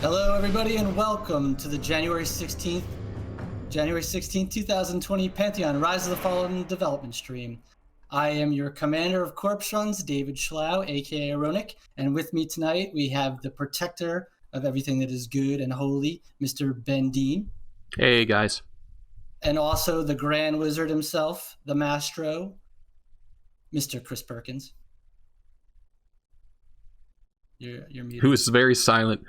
Hello, everybody, and welcome to the January 16th, 2020 Pantheon Rise of the Fallen development stream. I am your commander of Corpse Runs, David Schlau, aka Aronic, and with me tonight we have the protector of everything that is good and holy, Mr. Ben Dean. Hey, guys. And also the Grand Wizard himself, the Mastro, Mr. Chris Perkins. You're muted. Who is very silent.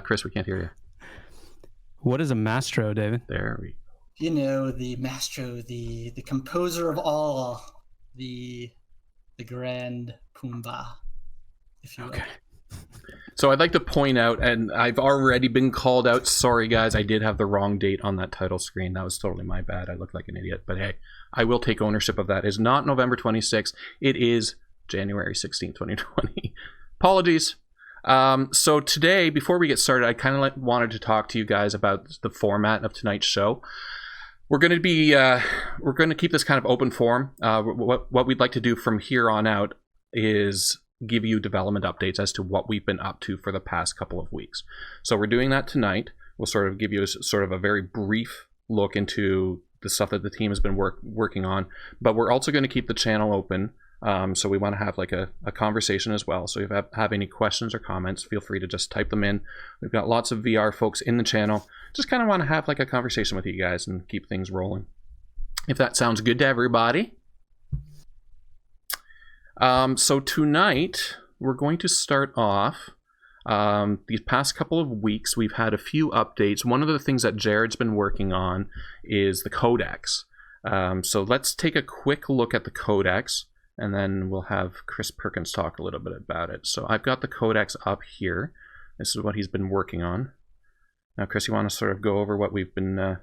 Chris, we can't hear you. What is a Mastro, David? There we go. You know, the Mastro, the composer of all, the Grand Pumbaa, if you will. Okay. So I'd like to point out, and I've already been called out. Sorry, guys, I did have the wrong date on that title screen. That was totally my bad. I looked like an idiot. But hey, I will take ownership of that. It's not November 26th. It is January 16th, 2020. Apologies. So today, before we get started, I kind of wanted to talk to you guys about the format of tonight's show. We're going to keep this kind of open forum. What we'd like to do from here on out is give you development updates as to what we've been up to for the past couple of weeks. So we're doing that tonight. We'll sort of give you a very brief look into the stuff that the team has been working on, but we're also going to keep the channel open. So we want to have like a conversation as well. So if you have any questions or comments, feel free to just type them in. We've got lots of VR folks in the channel. Just kind of want to have like a conversation with you guys and keep things rolling. If that sounds good to everybody. So tonight we're going to start off. These past couple of weeks we've had a few updates. One of the things that Jared's been working on is the Codex. So let's take a quick look at the Codex. And then we'll have Chris Perkins talk a little bit about it. So I've got the Codex up here. This is what he's been working on. Now, Chris, you want to sort of go over what we've been,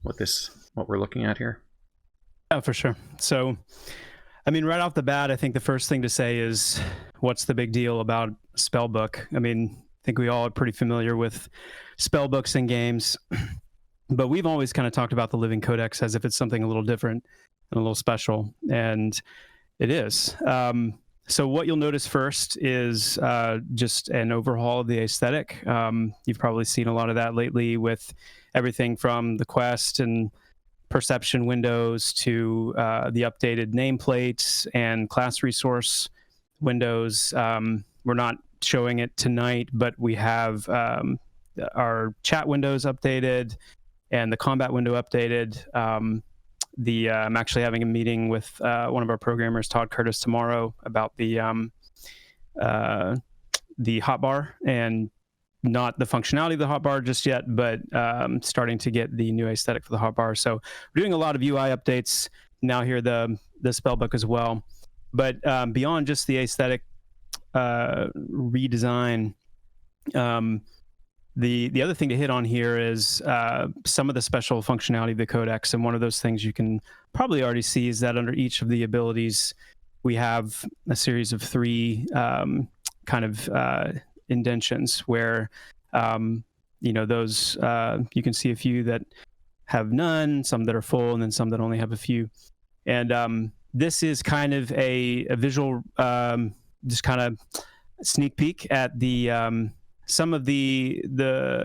what we're looking at here? Yeah, for sure. So, I mean, right off the bat, I think the first thing to say is, what's the big deal about spellbook? I mean, I think we all are pretty familiar with spellbooks in games, but we've always kind of talked about the Living Codex as if it's something a little different and a little special, and it is. So what you'll notice first is just an overhaul of the aesthetic. You've probably seen a lot of that lately with everything from the quest and perception windows to the updated nameplates and class resource windows. We're not showing it tonight, but we have our chat windows updated and the combat window updated. I'm actually having a meeting with one of our programmers, Todd Curtis, tomorrow about the hotbar, and not the functionality of the hotbar just yet, but starting to get the new aesthetic for the hotbar. So we're doing a lot of UI updates now here, the spellbook as well. But beyond just the aesthetic redesign, the other thing to hit on here is some of the special functionality of the Codex, and one of those things you can probably already see is that under each of the abilities, we have a series of 3 kind of indentions where, those, you can see a few that have none, some that are full, and then some that only have a few. And this is kind of a visual, just kind of sneak peek at the some of the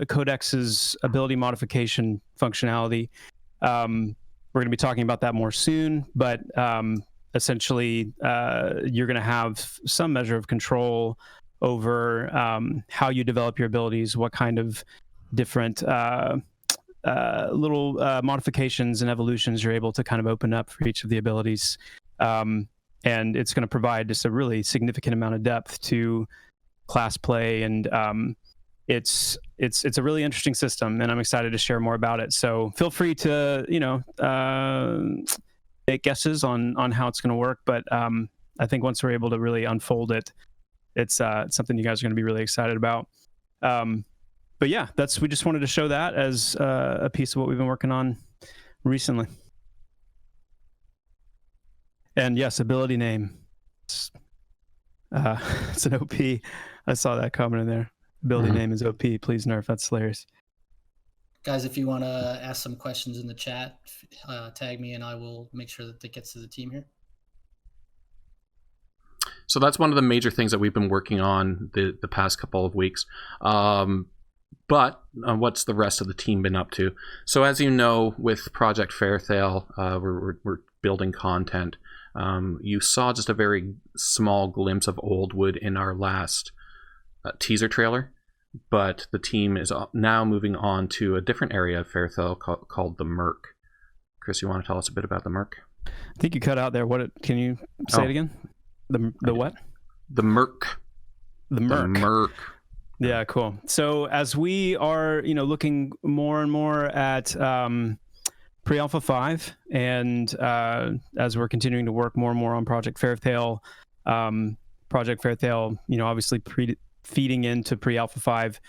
Codex's ability modification functionality. We're going to be talking about that more soon, but essentially you're going to have some measure of control over how you develop your abilities, what kind of different little modifications and evolutions you're able to kind of open up for each of the abilities. And it's going to provide just a really significant amount of depth to class play, and it's a really interesting system, and I'm excited to share more about it. So feel free to make guesses on how it's going to work, but I think once we're able to really unfold it, it's something you guys are going to be really excited about. But yeah, we just wanted to show that as a piece of what we've been working on recently. And yes, ability name. It's an OP. I saw that comment in there. Ability name is OP. Please nerf. That's hilarious. Guys, if you want to ask some questions in the chat, tag me and I will make sure that it gets to the team here. So that's one of the major things that we've been working on the past couple of weeks. But what's the rest of the team been up to? So as you know, with Project Fairytale, we're building content. You saw just a very small glimpse of Oldwood in our last teaser trailer, but the team is now moving on to a different area of Fairytale called the Merc. Chris, you want to tell us a bit about the Merc? I think you cut out there. Can you say it again? The what? The Merc. The Merc. The Merc. Yeah, cool. So as we are, looking more and more at Pre-Alpha 5, and as we're continuing to work more and more on Project Fairytale, obviously feeding into Pre-Alpha 5,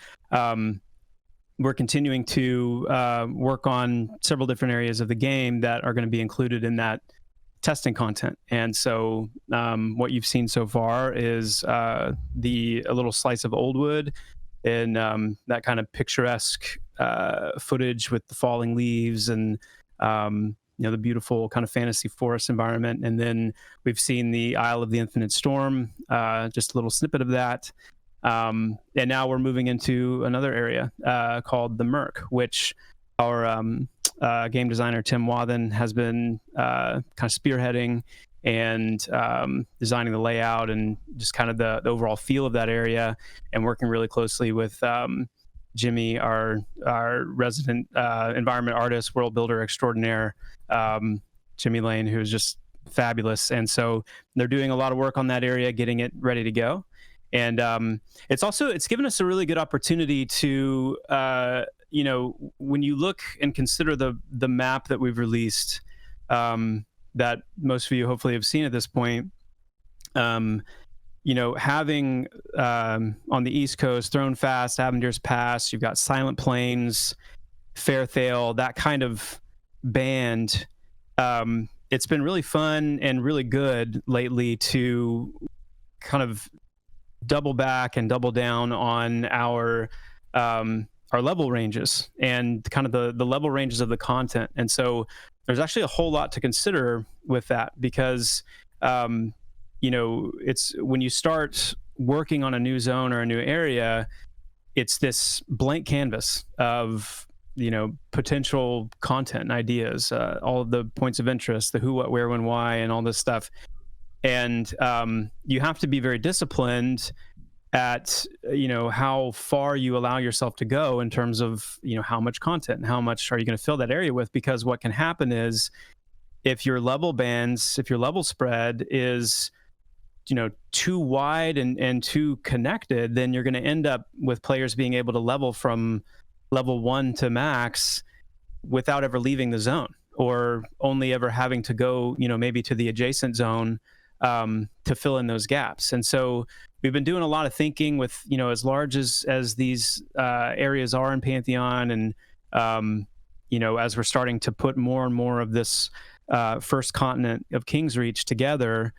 we're continuing to work on several different areas of the game that are going to be included in that testing content. And so what you've seen so far is a little slice of Oldwood and that kind of picturesque footage with the falling leaves and the beautiful kind of fantasy forest environment. And then we've seen the Isle of the Infinite Storm, just a little snippet of that. And now we're moving into another area called the Merc, which our game designer Tim Wathen has been kind of spearheading and designing the layout and just kind of the overall feel of that area, and working really closely with Jimmy, our resident environment artist, world builder extraordinaire, Jimmy Lane, who's just fabulous. And so they're doing a lot of work on that area, getting it ready to go. And it's given us a really good opportunity to when you look and consider the map that we've released, that most of you hopefully have seen at this point, having on the East Coast, Thrown Fast, Aventur's Pass, you've got Silent Plains, Fairytale, that kind of band. It's been really fun and really good lately to kind of double back and double down on our level ranges and kind of the level ranges of the content. And so there's actually a whole lot to consider with that, because it's when you start working on a new zone or a new area, it's this blank canvas of potential content and ideas, all of the points of interest, the who, what, where, when, why, and all this stuff. And you have to be very disciplined at how far you allow yourself to go in terms of how much content and how much are you going to fill that area with. Because what can happen is, if your level spread is too wide and too connected, then you're going to end up with players being able to level from level 1 to max without ever leaving the zone, or only ever having to go maybe to the adjacent zone to fill in those gaps. And so we've been doing a lot of thinking with as large as these areas are in Pantheon, and as we're starting to put more and more of this first continent of Kingsreach together,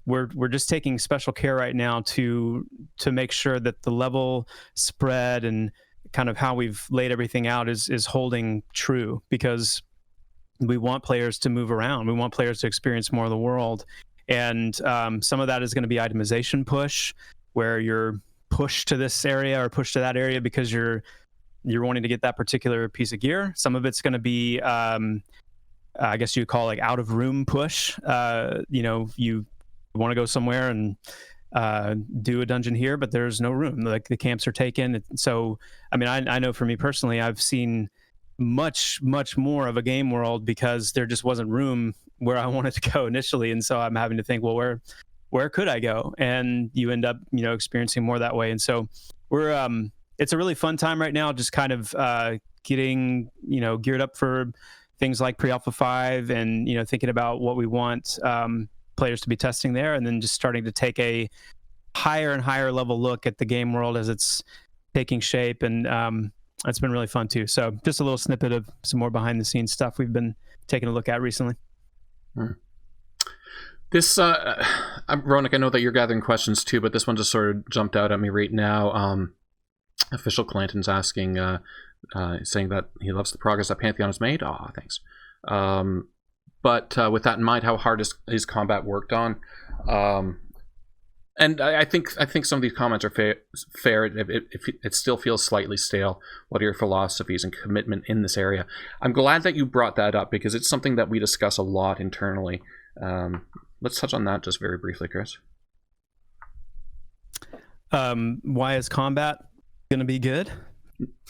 we're just taking special care right now to make sure that the level spread and kind of how we've laid everything out is holding true, because we want players to move around. We want players to experience more of the world. And some of that is going to be itemization push, where you're pushed to this area or pushed to that area because you're wanting to get that particular piece of gear. Some of it's going to be, I guess you call like out of room push. You want to go somewhere and do a dungeon here, but there's no room. Like the camps are taken. So, I mean, I know for me personally, I've seen much more of a game world because there just wasn't room where I wanted to go initially. And so I'm having to think, well, where could I go? And you end up, experiencing more that way. And so we're, it's a really fun time right now, just kind of getting, geared up for things like Pre-Alpha 5 and, thinking about what we want players to be testing there, and then just starting to take a higher and higher level look at the game world as it's taking shape. And it's been really fun too. So just a little snippet of some more behind the scenes stuff we've been taking a look at recently. This, Ronak, I know that you're gathering questions too, but this one just sort of jumped out at me right now. Official Clanton's asking, saying that he loves the progress that Pantheon has made. Thanks. But but with that in mind, how hard is combat worked on? And I think some of these comments are fair. If it still feels slightly stale, what are your philosophies and commitment in this area? I'm glad that you brought that up because it's something that we discuss a lot internally. Let's touch on that just very briefly, Chris. Why is combat going to be good?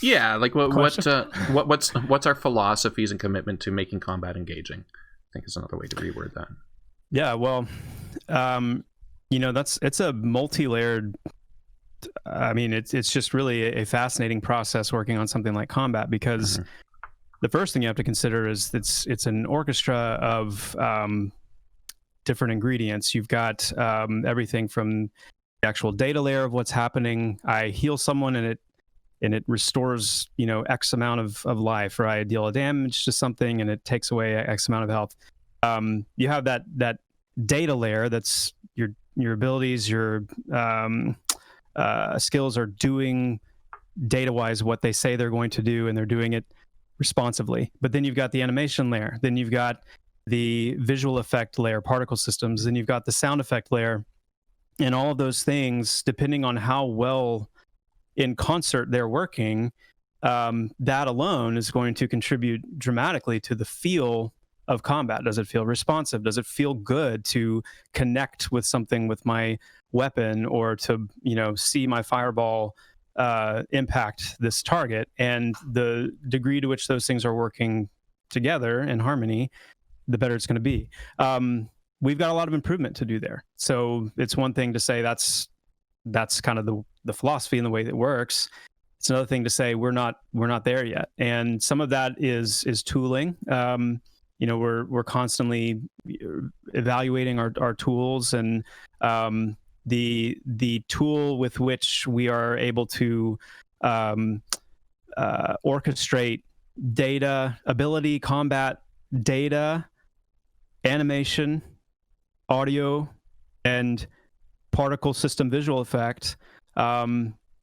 Yeah, like what's our philosophies and commitment to making combat engaging? I think is another way to reword that. Yeah, well, it's a multi-layered. I mean, it's just really a fascinating process working on something like combat because the first thing you have to consider is it's an orchestra of different ingredients. You've got everything from the actual data layer of what's happening. I heal someone and it restores, X amount of life, or I deal a damage to something and it takes away X amount of health. You have that data layer that's your abilities, your skills are doing data-wise what they say they're going to do, and they're doing it responsively. But then you've got the animation layer. Then you've got the visual effect layer, particle systems. Then you've got the sound effect layer. And all of those things, depending on how well in concert they're working, that alone is going to contribute dramatically to the feel of combat. Does it feel responsive? Does it feel good to connect with something with my weapon, or to see my fireball impact this target? And the degree to which those things are working together in harmony, the better it's going to be. We've got a lot of improvement to do there. So it's one thing to say that's kind of the philosophy and the way that it works. It's another thing to say we're not there yet. And some of that is tooling. We're constantly evaluating our tools, and the tool with which we are able to orchestrate data, ability, combat data, animation, audio, and particle system visual effect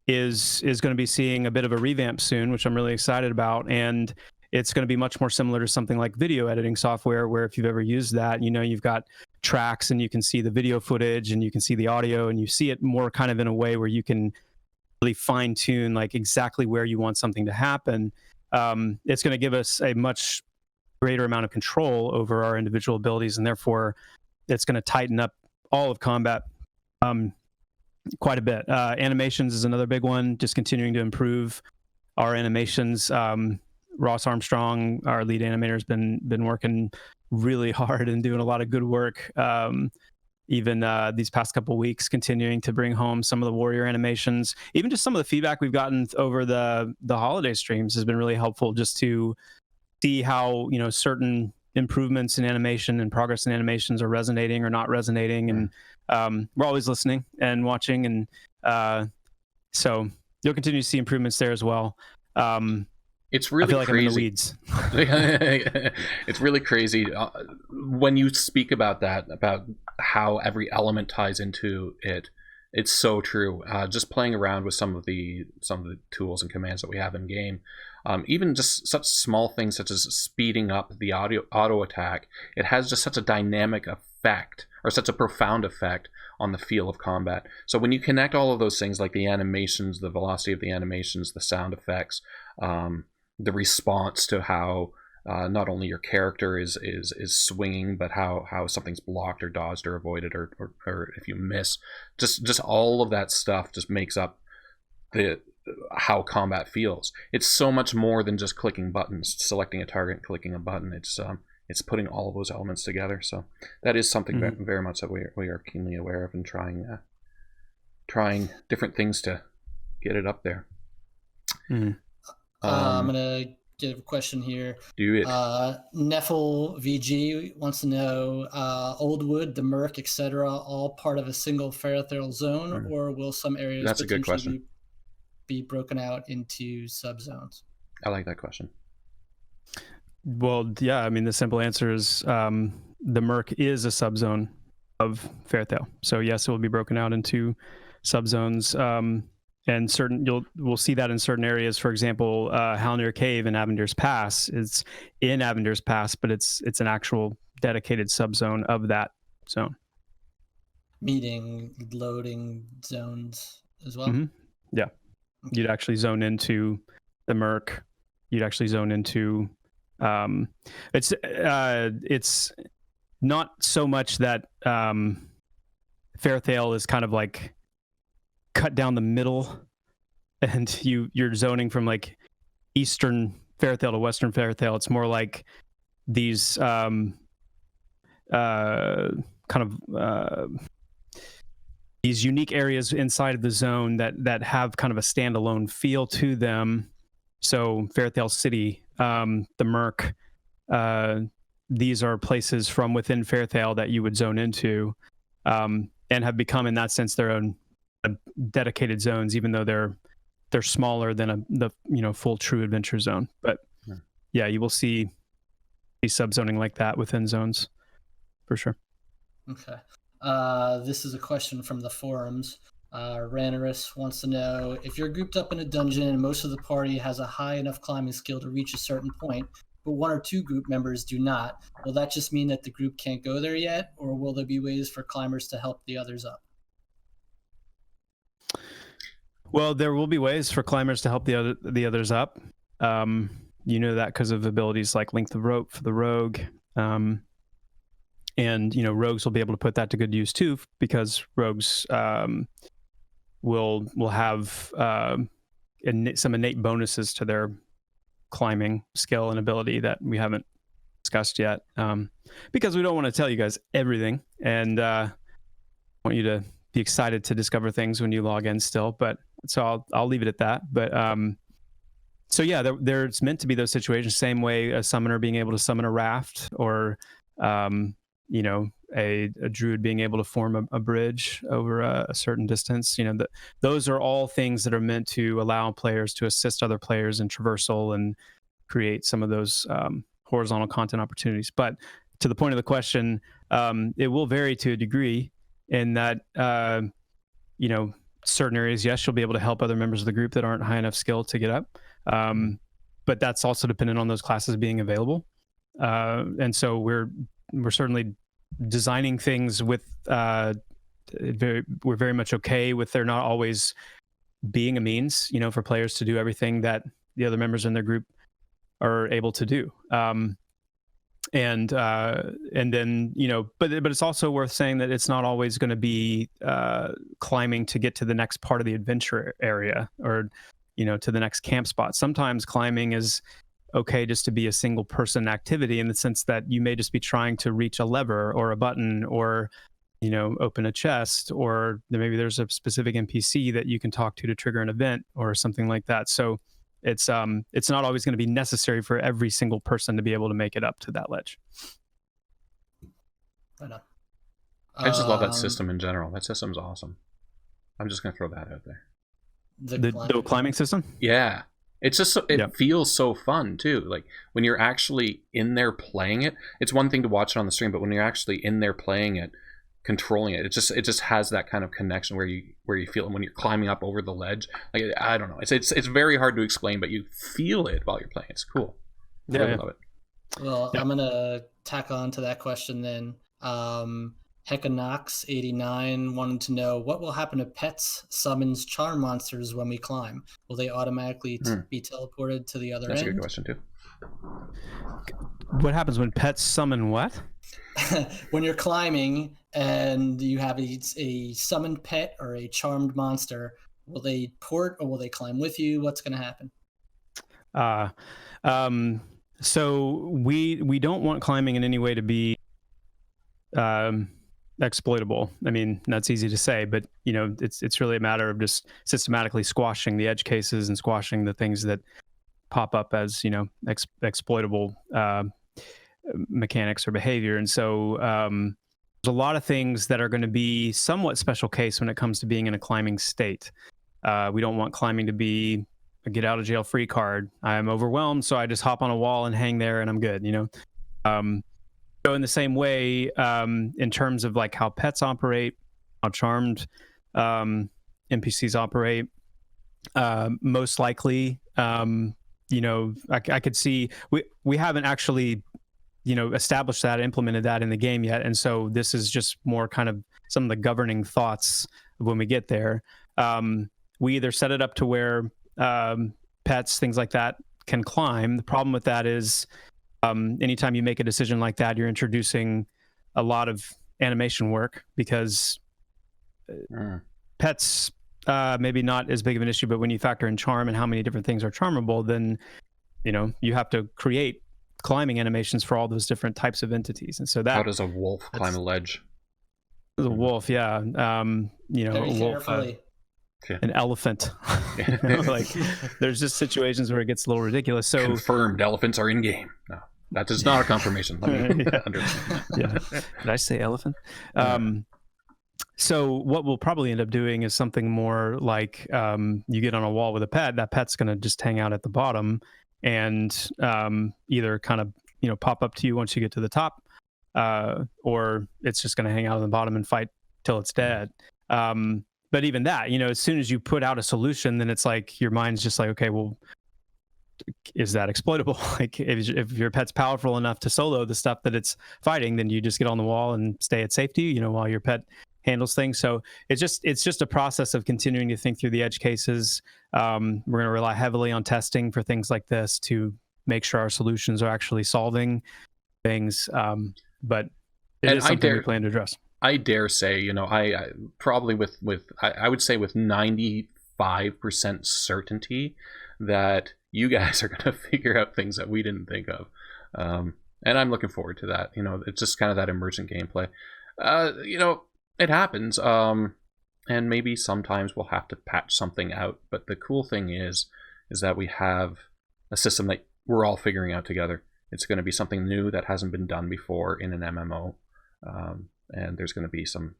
is going to be seeing a bit of a revamp soon, which I'm really excited about. And it's going to be much more similar to something like video editing software, where if you've ever used that, you've got tracks and you can see the video footage and you can see the audio, and you see it more kind of in a way where you can really fine tune like exactly where you want something to happen. It's going to give us a much greater amount of control over our individual abilities, and therefore it's going to tighten up all of combat quite a bit. Animations is another big one, just continuing to improve our animations. Ross Armstrong, our lead animator, has been working really hard and doing a lot of good work. Even these past couple of weeks, continuing to bring home some of the warrior animations. Even just some of the feedback we've gotten over the holiday streams has been really helpful, just to see how certain improvements in animation and progress in animations are resonating or not resonating. And we're always listening and watching, and so you'll continue to see improvements there as well. It's really I feel like crazy. I'm in the weeds. It's really crazy when you speak about that, about how every element ties into it. It's so true. Just playing around with some of the tools and commands that we have in game, even just such small things such as speeding up the auto attack, it has just such a dynamic effect, or such a profound effect on the feel of combat. So when you connect all of those things, like the animations, the velocity of the animations, the sound effects, the response to how not only your character is swinging, but how something's blocked or dodged or avoided, or if you miss, just all of that stuff just makes up how combat feels. It's so much more than just clicking buttons, selecting a target, and clicking a button. It's putting all of those elements together. So that is something very much that we are keenly aware of, and trying different things to get it up there. I'm gonna get a question here. Do it. Neffel VG wants to know: Oldwood, the Merc, etc., all part of a single Fairytale zone, or will some areas That's a good question. be broken out into subzones? I like that question. Well, yeah, I mean, the simple answer is the Merc is a subzone of Fairytale. So yes, it will be broken out into subzones. And we'll see that in certain areas. For example, Halnir Cave in Avendir's Pass is in Avendir's Pass, but it's an actual dedicated subzone of that zone. Meeting loading zones as well. Mm-hmm. Yeah, you'd actually zone into the Merc. You'd actually zone into. It's not so much that Fairytale is kind of like cut down the middle, and you're zoning from like eastern Fairytale to western Fairytale. It's more like these these unique areas inside of the zone that have kind of a standalone feel to them. So Fairytale City, the Murk, these are places from within Fairytale that you would zone into, and have become, in that sense, their own dedicated zones, even though they're smaller than the full true adventure zone. But yeah, you will see subzoning like that within zones for sure. Okay. This is a question from the forums. Ranaris wants to know, if you're grouped up in a dungeon and most of the party has a high enough climbing skill to reach a certain point, but one or two group members do not, will that just mean that the group can't go there yet, or will there be ways for climbers to help the others up? Well, there will be ways for climbers to help the others up. You know that because of abilities like Length of Rope for the rogue. And rogues will be able to put that to good use too, because rogues will have some innate bonuses to their climbing skill and ability that we haven't discussed yet, because we don't want to tell you guys everything, and want you to be excited to discover things when you log in still. But so I'll leave it at that. But so yeah, there's meant to be those situations, same way a summoner being able to summon a raft, or a druid being able to form a bridge over a certain distance. Those are all things that are meant to allow players to assist other players in traversal and create some of those horizontal content opportunities. But to the point of the question, it will vary to a degree in that, certain areas, yes, you'll be able to help other members of the group that aren't high enough skill to get up. But that's also dependent on those classes being available. And so we're certainly designing things with we're very much okay with there not always being a means, for players to do everything that the other members in their group are able to do. And then, but it's also worth saying that it's not always going to be climbing to get to the next part of the adventure area, or, to the next camp spot. Sometimes climbing is okay just to be a single person activity, in the sense that you may just be trying to reach a lever or a button, or open a chest, or maybe there's a specific NPC that you can talk to trigger an event or something like that. So it's not always going to be necessary for every single person to be able to make it up to that ledge. I know. I just love that system in general. That system's awesome. I'm just gonna throw that out there. The climbing system? Yeah. It's just it feels so fun too. Like when you're actually in there playing it, it's one thing to watch it on the stream, but when you're actually in there playing it, controlling it, it just has that kind of connection where you feel it when you're climbing up over the ledge. Like, I don't know, it's very hard to explain, but you feel it while you're playing. It's cool. I really love it. Well, I'm gonna tack on to that question then. Hekanox89 wanted to know, what will happen if pets summons charm monsters when we climb? Will they automatically be teleported to the other end? That's a good question too. What happens when pets summon what? When you're climbing and you have a summoned pet or a charmed monster, will they port or will they climb with you? What's going to happen? So we don't want climbing in any way to be exploitable. I mean, that's easy to say, but it's really a matter of just systematically squashing the edge cases and squashing the things that pop up as exploitable mechanics or behavior. And so there's a lot of things that are going to be somewhat special case when it comes to being in a climbing state. We don't want climbing to be a get out of jail free card. I'm overwhelmed, so I just hop on a wall and hang there and I'm good. So in the same way, in terms of like how pets operate, how charmed NPCs operate, most likely, I could see we haven't actually established that, implemented that in the game yet. And so this is just more kind of some of the governing thoughts when we get there. We either set it up to where pets, things like that, can climb. The problem with that is anytime you make a decision like that, you're introducing a lot of animation work, because pets maybe not as big of an issue, but when you factor in charm and how many different things are charmable, then you have to create climbing animations for all those different types of entities. And so that, how does a wolf climb a ledge? The wolf, yeah. Very a wolf, carefully. an elephant. Like, there's just situations where it gets a little ridiculous. So Confirmed, elephants are in game. No, that is not a confirmation. Let me understand. Yeah. Did I say elephant? So what we'll probably end up doing is something more like you get on a wall with a pet. That pet's going to just hang out at the bottom and either kind of pop up to you once you get to the top, or it's just going to hang out on the bottom and fight till it's dead. But even that, as soon as you put out a solution, then it's like your mind's just like, okay, well, is that exploitable? Like, if your pet's powerful enough to solo the stuff that it's fighting, then you just get on the wall and stay at safety, while your pet handles things. So it's just a process of continuing to think through the edge cases. We're going to rely heavily on testing for things like this to make sure our solutions are actually solving things. But it is something we plan to address. I dare say, I probably I would say with 95% certainty that you guys are going to figure out things that we didn't think of. And I'm looking forward to that. It's just kind of that emergent gameplay. It happens. And maybe sometimes we'll have to patch something out. But the cool thing is that we have a system that we're all figuring out together. It's going to be something new that hasn't been done before in an MMO. And there's going to be some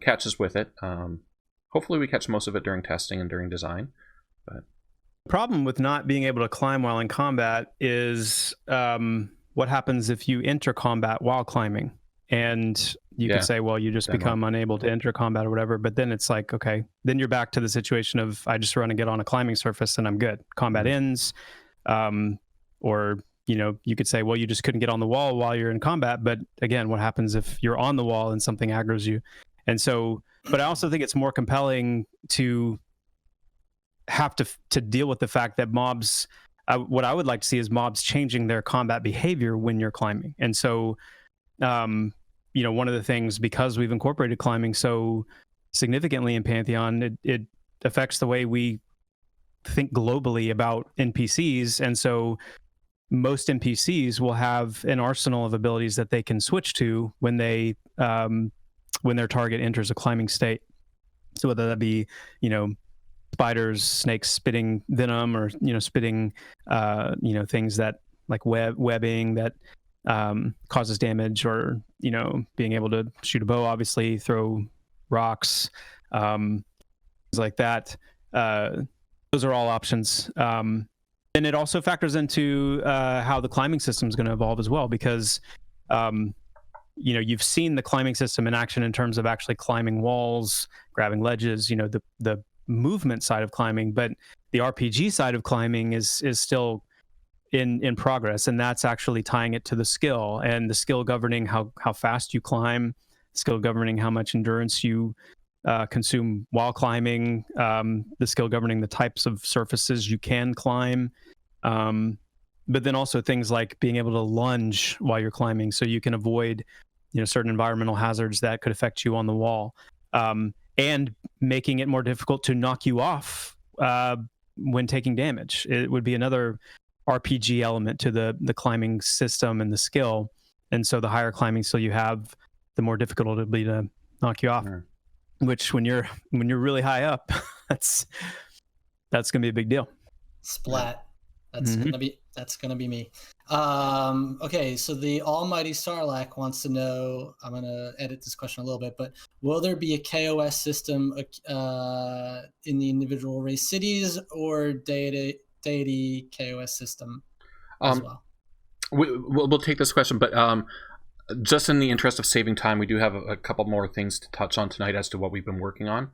catches with it. Hopefully we catch most of it during testing and during design. But the problem with not being able to climb while in combat is what happens if you enter combat while climbing. And you could say, well, you just become unable to enter combat or whatever. But then it's like, okay, then you're back to the situation of I just run and get on a climbing surface and I'm good. Combat ends. Or you could say, well, you just couldn't get on the wall while you're in combat. But again, what happens if you're on the wall and something aggroes you? And so, but I also think it's more compelling to have to deal with the fact that mobs, what I would like to see is mobs changing their combat behavior when you're climbing. And so, one of the things, because we've incorporated climbing so significantly in Pantheon, it affects the way we think globally about NPCs. And so most NPCs will have an arsenal of abilities that they can switch to when their target enters a climbing state. So whether that be, spiders, snakes spitting venom, or, spitting, things that like webbing that causes damage, or, being able to shoot a bow, obviously, throw rocks, things like that. Those are all options. And it also factors into how the climbing system is going to evolve as well, because, you've seen the climbing system in action in terms of actually climbing walls, grabbing ledges, the movement side of climbing, but the RPG side of climbing is still in progress, and that's actually tying it to the skill, and the skill governing how fast you climb, skill governing how much endurance you consume while climbing, the skill governing the types of surfaces you can climb, but then also things like being able to lunge while you're climbing so you can avoid certain environmental hazards that could affect you on the wall, and making it more difficult to knock you off when taking damage. It would be another RPG element to the climbing system and the skill. And so the higher climbing skill you have, the more difficult it'll be to knock you off. Which when you're really high up, that's gonna be a big deal. Splat. That's gonna be me. Okay, so the almighty Sarlacc wants to know, I'm gonna edit this question a little bit, but will there be a KOS system in the individual race cities, or deity KOS system as well? We'll take this question, but just in the interest of saving time, we do have a couple more things to touch on tonight as to what we've been working on.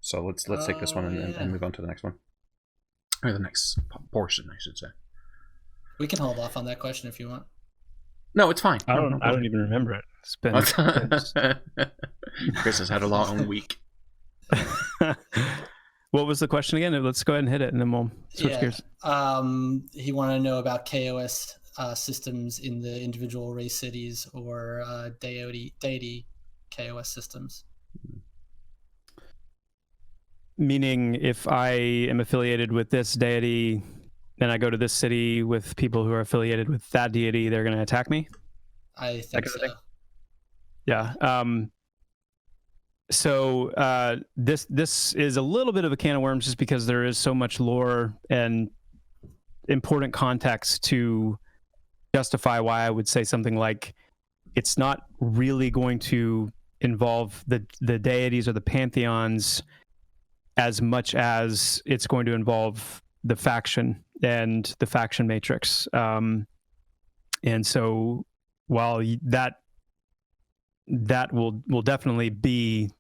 So let's take this one and move on to the next one. Or the next portion, I should say. We can hold off on that question if you want. No, it's fine. I No, don't. no, I don't even remember it. It's been. Chris has had a long week. What was the question again? Let's go ahead and hit it, and then we'll switch gears. He wanted to know about KOS systems in the individual race cities or deity KOS systems. Meaning, if I am affiliated with this deity, then I go to this city with people who are affiliated with that deity, they're going to attack me? I think so. Yeah. So this is a little bit of a can of worms just because there is so much lore and important context to justify why I would say something like it's not really going to involve the deities or the pantheons as much as it's going to involve the faction and the faction matrix. And so while that will definitely be,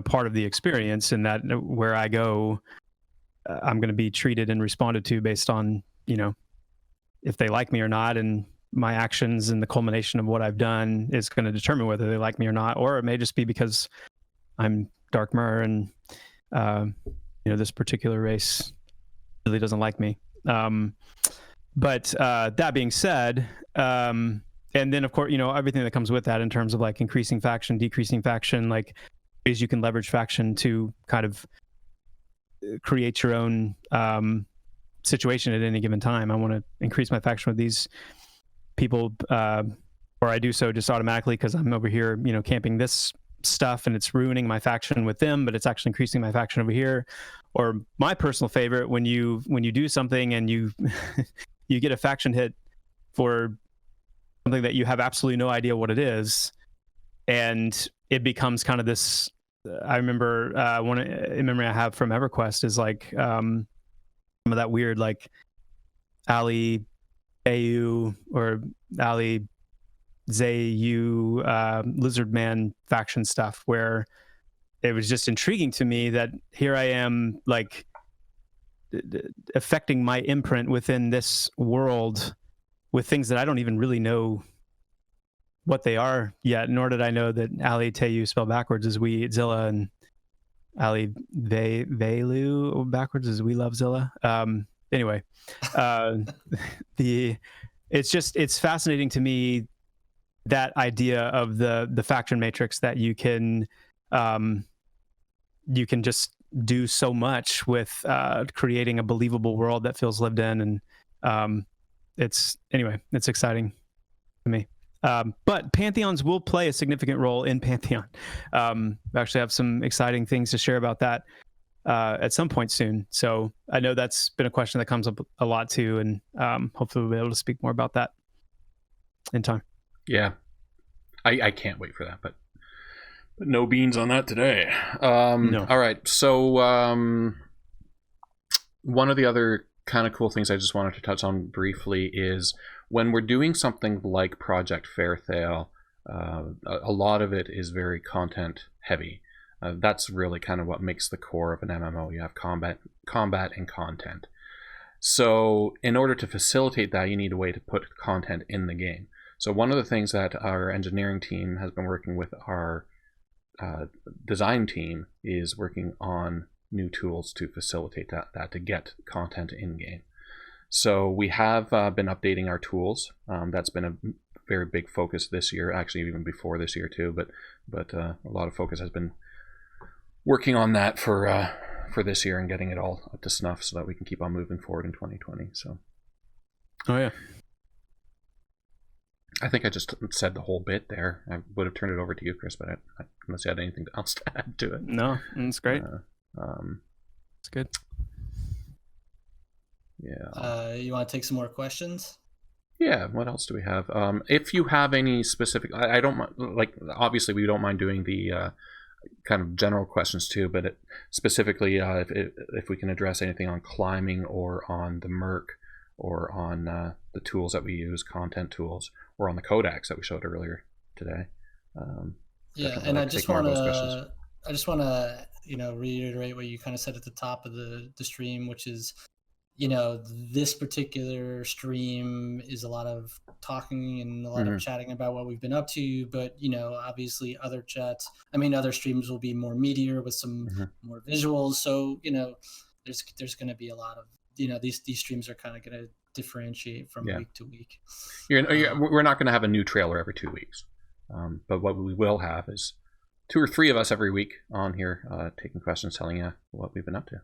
part of the experience, and that where I go, I'm going to be treated and responded to based on, if they like me or not, and my actions and the culmination of what I've done is going to determine whether they like me or not, or it may just be because I'm Dark Mur and this particular race really doesn't like me. But that being said, and then of course, everything that comes with that in terms of like increasing faction, decreasing faction, like ways you can leverage faction to kind of create your own situation at any given time. I want to increase my faction with these people, or I do so just automatically because I'm over here, camping this stuff and it's ruining my faction with them, but it's actually increasing my faction over here. Or my personal favorite, when you do something and you you get a faction hit for something that you have absolutely no idea what it is, and it becomes kind of this. I remember one memory I have from EverQuest is like some of that weird like Ali AU or Ali Zayu Lizard Man faction stuff, where it was just intriguing to me that here I am like affecting my imprint within this world with things that I don't even really know what they are yet, nor did I know that Ali Teyu spelled backwards is we Zilla, and Ali Velu backwards is we love Zilla. Anyway, it's fascinating to me, that idea of the faction matrix, that you can just do so much with creating a believable world that feels lived in, and it's exciting to me. But pantheons will play a significant role in Pantheon. We actually have some exciting things to share about that at some point soon. So I know that's been a question that comes up a lot too, and hopefully we'll be able to speak more about that in time. Yeah, I can't wait for that, but no beans on that today. No. All right, so one of the other kind of cool things I just wanted to touch on briefly is when we're doing something like Project Fairytale, a lot of it is very content heavy. That's really kind of what makes the core of an MMO. You have combat and content. So in order to facilitate that, you need a way to put content in the game. So one of the things that our engineering team has been working with our design team is working on new tools to facilitate that to get content in game. So we have been updating our tools. That's been a very big focus this year, actually even before this year too, but a lot of focus has been working on that for this year and getting it all up to snuff so that we can keep on moving forward in 2020. So yeah, I think I just said the whole bit there. I would have turned it over to you, Chris, but unless you had anything else to add to it. No, that's great. It's good. Yeah. You want to take some more questions? Yeah. What else do we have? If you have any specific, I don't like. Obviously, we don't mind doing the kind of general questions too, but specifically, if we can address anything on climbing or on the Merc or on the tools that we use, content tools, or on the Codex that we showed earlier today. Yeah, and I just want to reiterate what you kind of said at the top of the stream, which is this particular stream is a lot of talking and a lot of chatting about what we've been up to, but obviously other streams will be more meatier with some more visuals. So there's going to be a lot of these streams are kind of going to differentiate from week to week. We're not going to have a new trailer every 2 weeks, but what we will have is 2 or 3 of us every week on here taking questions, telling you what we've been up to.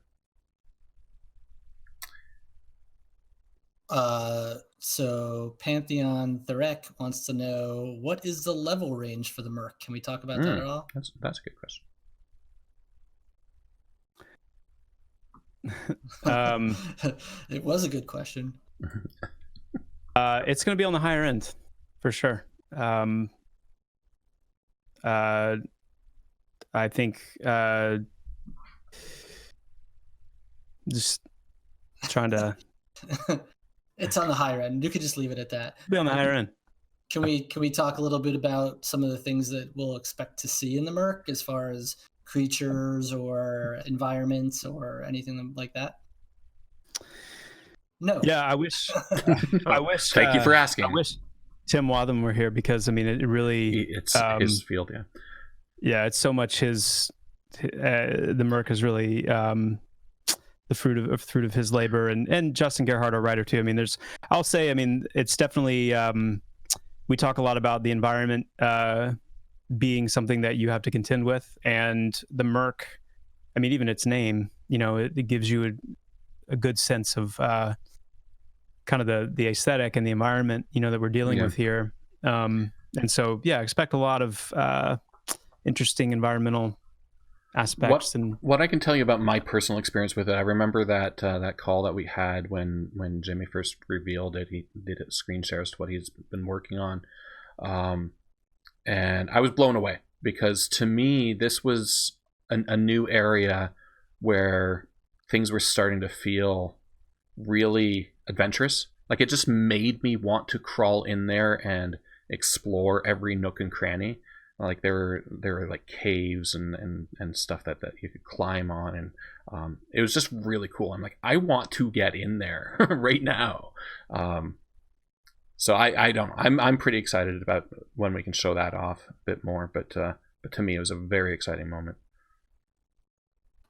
So Pantheon Tharek wants to know, what is the level range for the Merc? Can we talk about that at all? That's a good question. It was a good question. It's going to be on the higher end for sure. I think just trying to it's on the higher end. You could just leave it at that. Be on the higher end. Can we talk a little bit about some of the things that we'll expect to see in the Merc as far as creatures or environments or anything like that? No. Yeah, I wish. Thank you for asking. I wish Tim Wathen were here, because it really it's his field. Yeah, it's so much his. The Merc is really the fruit of his labor, and Justin Gerhardt, our writer too. It's definitely. We talk a lot about the environment being something that you have to contend with, and the Merc. Even its name, it gives you a good sense of kind of the aesthetic and the environment, that we're dealing with here. And so, expect a lot of interesting environmental aspects. What I can tell you about my personal experience with it, I remember that that call that we had when Jimmy first revealed it. He did a screen share as to what he's been working on, and I was blown away, because to me this was a new area where things were starting to feel really adventurous. Like, it just made me want to crawl in there and explore every nook and cranny. Like, there were like caves and stuff that you could climb on, and it was just really cool. I'm like, I want to get in there right now. So I don't know. I'm pretty excited about when we can show that off a bit more. But to me, it was a very exciting moment.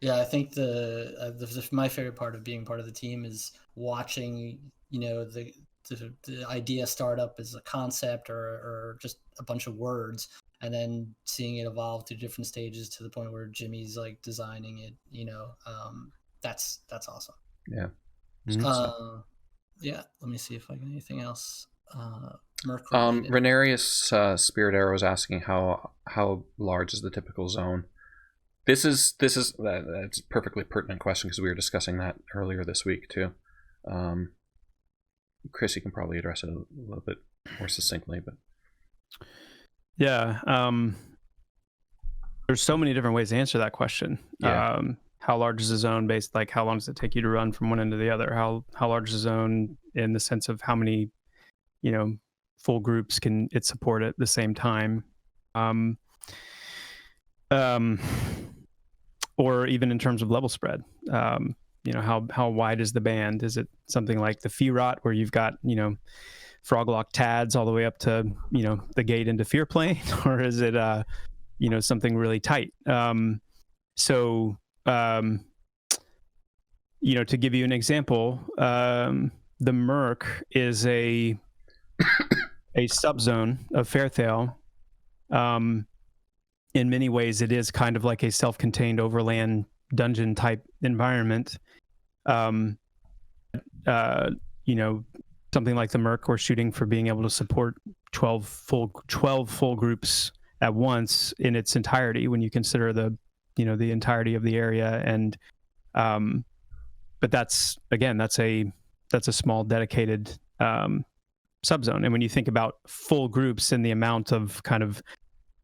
Yeah, I think my favorite part of being part of the team is watching, the idea start up as a concept or just a bunch of words, and then seeing it evolve through different stages to the point where Jimmy's like designing it. That's awesome. Yeah. Yeah. Let me see if I get anything else. Murk. Renarius Spirit Arrow is asking how large is the typical zone. This is that's a perfectly pertinent question, because we were discussing that earlier this week too. Chris, you can probably address it a little bit more succinctly, but there's so many different ways to answer that question. How large is the zone based, like how long does it take you to run from one end to the other? How large is the zone in the sense of how many full groups can it support at the same time? Or even in terms of level spread, how wide is the band? Is it something like the Fearot, where you've got Froglock Tads all the way up to the gate into Fear Plane, or is it something really tight? To give you an example, the Merc is a subzone of Fairytale. In many ways, it is kind of like a self-contained overland dungeon type environment. Something like the Merc, we're shooting for being able to support 12 full groups at once in its entirety, when you consider the entirety of the area. And but that's a small dedicated subzone. And when you think about full groups and the amount of kind of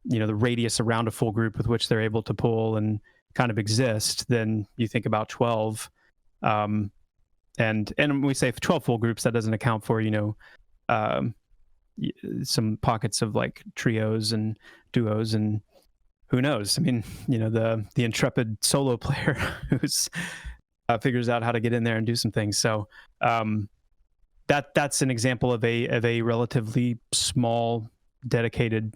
the radius around a full group with which they're able to pull and kind of exist, then you think about 12. And when we say 12 full groups, that doesn't account for some pockets of like trios and duos, and who knows? The intrepid solo player who's figures out how to get in there and do some things. So that's an example of a relatively small dedicated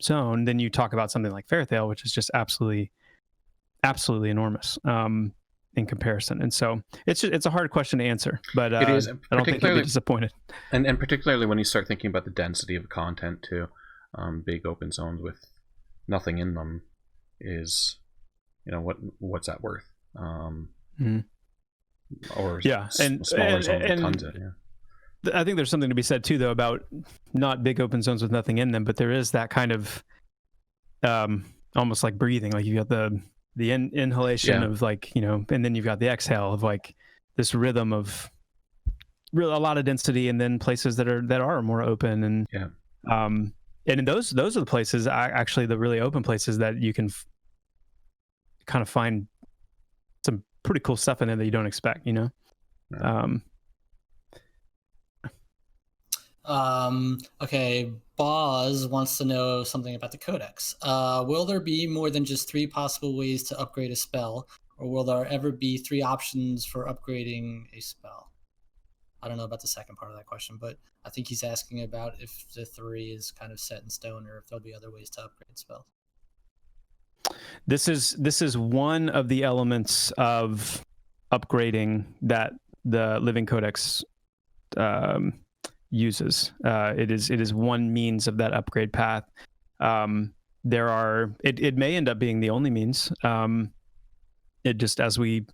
zone. Then you talk about something like Fairytale, which is just absolutely enormous in comparison. And so it's a hard question to answer, but it is. I don't think you'll be disappointed. And particularly when you start thinking about the density of content too, big open zones with nothing in them is, what's that worth? Or smaller zones with tons in. Yeah. I think there's something to be said too, though, about not big open zones with nothing in them, but there is that kind of almost like breathing. Like you got the inhalation of like, and then you've got the exhale of like this rhythm of a lot of density, and then places that are more open. And and in those are the places, actually the really open places that you can kind of find some pretty cool stuff in there that you don't expect, Okay, Boz wants to know something about the Codex. Will there be more than just 3 possible ways to upgrade a spell, or will there ever be 3 options for upgrading a spell? I don't know about the second part of that question, but I think he's asking about if the 3 is kind of set in stone, or if there'll be other ways to upgrade spells. This is one of the elements of upgrading that the Living Codex uses. It is one means of that upgrade path. It may end up being the only means. It just, as we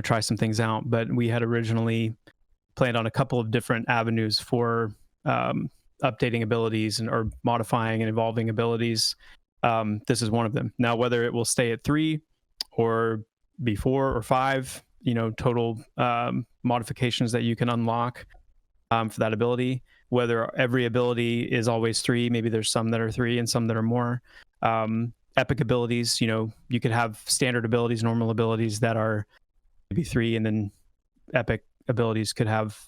try some things out, but we had originally planned on a couple of different avenues for updating abilities or modifying and evolving abilities. This is one of them. Now, whether it will stay at 3 or be 4 or 5, total modifications that you can unlock for that ability, whether every ability is always 3, maybe there's some that are 3 and some that are more. Epic abilities, you could have standard abilities, normal abilities that are maybe 3, and then epic abilities could have,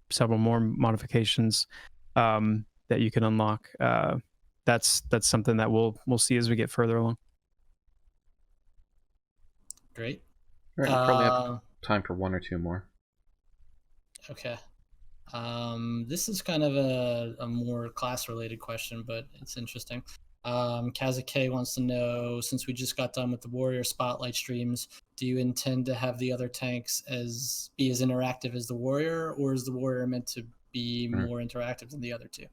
several more modifications that you can unlock. That's something that we'll see as we get further along. Great. All right, probably have time for 1 or 2 more. Okay. This is kind of a more class-related question, but it's interesting. Kazuke wants to know, since we just got done with the Warrior Spotlight streams, do you intend to have the other tanks be as interactive as the Warrior, or is the Warrior meant to be more interactive than the other 2?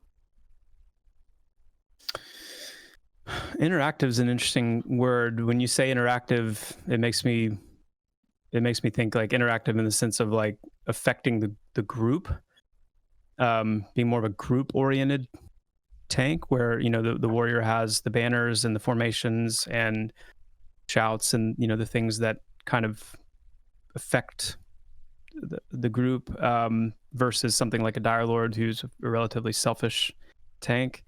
Interactive is an interesting word. When you say interactive, it makes me think like interactive in the sense of like affecting the group, being more of a group-oriented tank, where the Warrior has the banners and the formations and shouts and the things that kind of affect the group, versus something like a Dire Lord, who's a relatively selfish tank.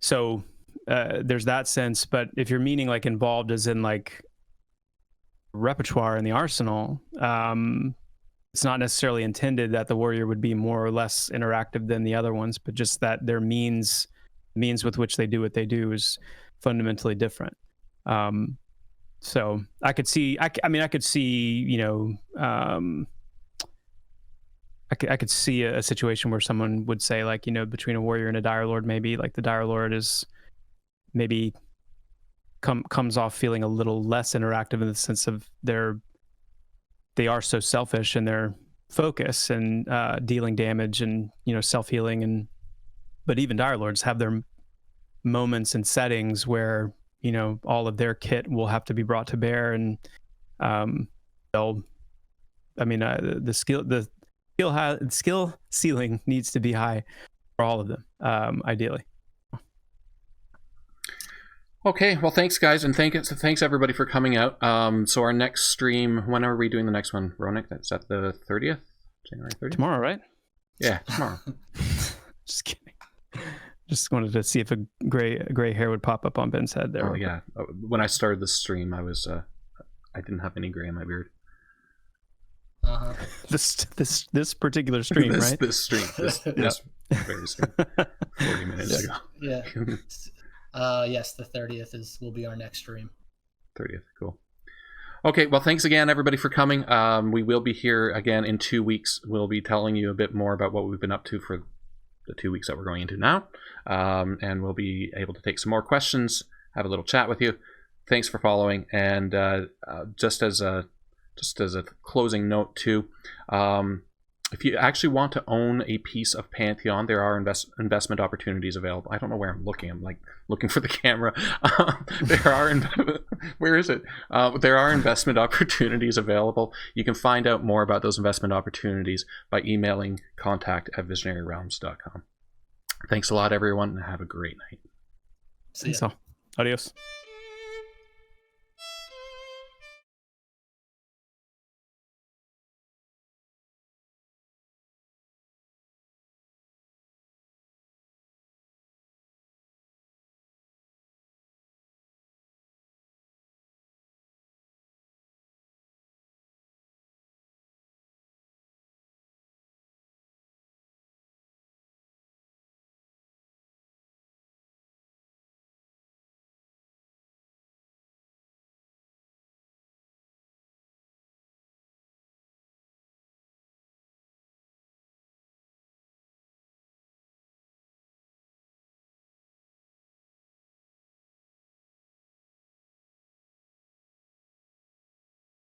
So there's that sense. But if you're meaning like involved as in like repertoire in the arsenal, it's not necessarily intended that the Warrior would be more or less interactive than the other ones, but just that their means with which they do what they do is fundamentally different. So I could see, I could see a situation where someone would say, like, between a Warrior and a Dire Lord, maybe like the Dire Lord is maybe comes off feeling a little less interactive in the sense of they are so selfish in their focus and dealing damage and self-healing, but even Dire Lords have their moments and settings where all of their kit will have to be brought to bear, and the skill ceiling needs to be high for all of them, ideally. Okay, well, thanks, guys, and thanks everybody for coming out. So our next stream, when are we doing the next one, Ronik? That's at the 30th, January 30th. Tomorrow, right? Yeah, tomorrow. Just kidding. Just wanted to see if a gray hair would pop up on Ben's head there. Oh yeah. When I started the stream, I didn't have any gray in my beard. Uh-huh. This particular stream, right? This stream. This very stream. 40 minutes ago. Yeah. Yes, the 30th will be our next stream. 30th, cool. Okay, well, thanks again, everybody, for coming. We will be here again in 2 weeks. We'll be telling you a bit more about what we've been up to for the 2 weeks that we're going into now. And we'll be able to take some more questions, have a little chat with you. Thanks for following. And just as a closing note, too, if you actually want to own a piece of Pantheon, there are investment opportunities available. I don't know where I'm looking. I'm like looking for the camera. Where is it? There are investment opportunities available. You can find out more about those investment opportunities by emailing contact@visionaryrealms.com. Thanks a lot, everyone, and have a great night. See ya. Adios.